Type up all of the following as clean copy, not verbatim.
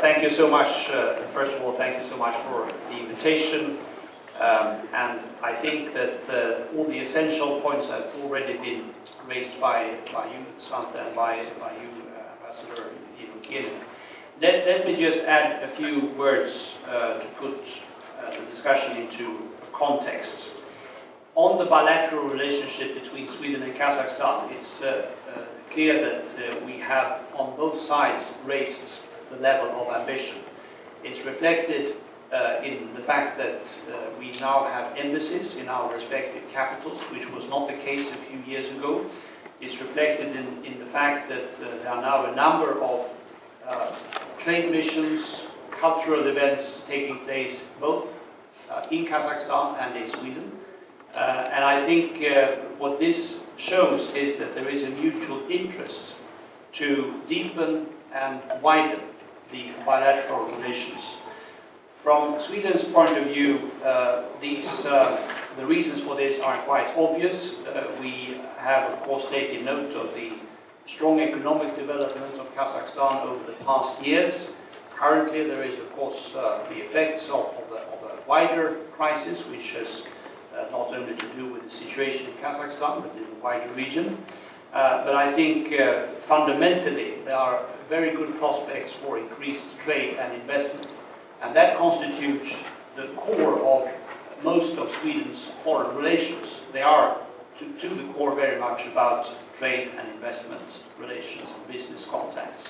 thank you so much. First of all, thank you so much for the invitation. And I think that all the essential points have already been raised by you, Svante, and by you, Ambassador Gullgren. Let me just add a few words to put the discussion into context. On the bilateral relationship between Sweden and Kazakhstan, it's clear that we have on both sides raised the level of ambition. It's reflected in the fact that we now have embassies in our respective capitals, which was not the case a few years ago. It's reflected in the fact that there are now a number of trade missions, cultural events taking place both in Kazakhstan and in Sweden. And I think what this shows is that there is a mutual interest to deepen and widen the bilateral relations. From Sweden's point of view, the reasons for this are quite obvious. We have, of course, taken note of the strong economic development of Kazakhstan over the past years. Currently, there is, of course, the effects of a wider crisis, which has not only to do with the situation in Kazakhstan, but in the wider region. But I think fundamentally there are very good prospects for increased trade and investment. And that constitutes the core of most of Sweden's foreign relations. They are, to the core, very much about trade and investment relations and business contacts.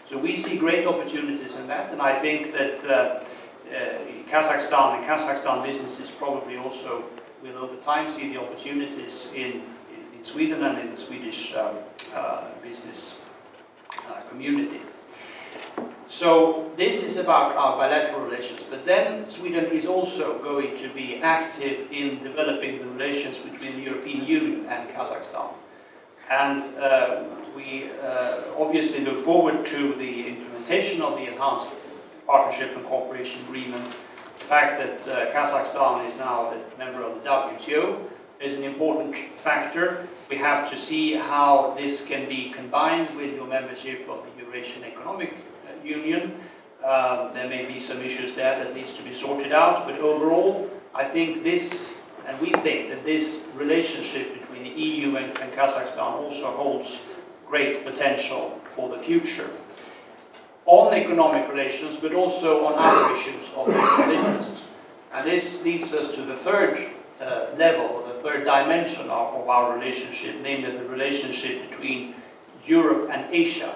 So we see great opportunities in that, and I think that Kazakhstan and Kazakhstan businesses probably also will over time see the opportunities in Sweden and in the Swedish business community. So this is about our bilateral relations, but then Sweden is also going to be active in developing the relations between the European Union and Kazakhstan. And we obviously look forward to the implementation of the enhanced partnership and cooperation agreement. The fact that Kazakhstan is now a member of the WTO is an important factor. We have to see how this can be combined with your membership of the Eurasian Economic Union. There may be some issues there that needs to be sorted out, but overall I think this, and we think that this relationship between the EU and Kazakhstan also holds great potential for the future. On economic relations, but also on other issues of mutual interest. And this leads us to the third level, or the third dimension of our relationship, namely the relationship between Europe and Asia.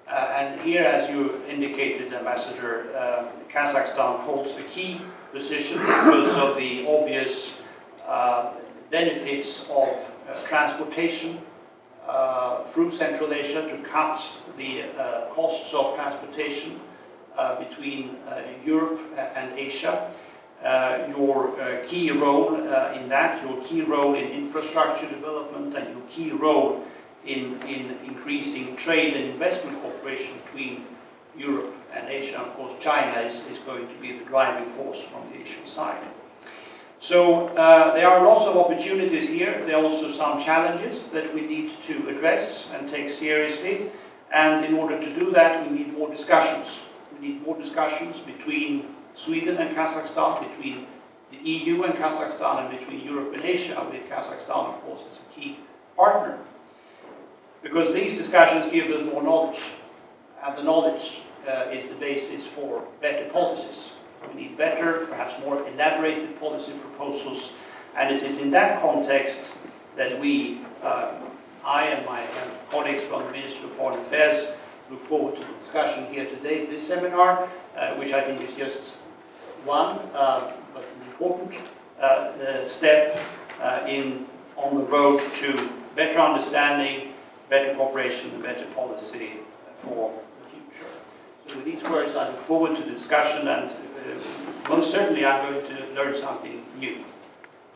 And here, as you indicated, Ambassador, Kazakhstan holds a key position because of the obvious benefits of transportation through Central Asia to cut the costs of transportation between Europe and Asia. Your key role in that, your key role in infrastructure development, and your key role in increasing trade and investment cooperation between Europe and Asia. Of course, China is going to be the driving force from the Asian side. So there are lots of opportunities here. There are also some challenges that we need to address and take seriously. And in order to do that, we need more discussions. We need more discussions between Sweden and Kazakhstan, between the EU and Kazakhstan, and between Europe and Asia, with Kazakhstan, of course, as a key partner. Because these discussions give us more knowledge, and the knowledge is the basis for better policies. We need better, perhaps more elaborated policy proposals, and it is in that context that we, I and my colleagues from the Ministry of Foreign Affairs, look forward to the discussion here today, this seminar, which I think is just one, but an important step on the road to better understanding, better cooperation, and better policy for the future. So with these words, I look forward to the discussion, and most certainly I'm going to learn something new.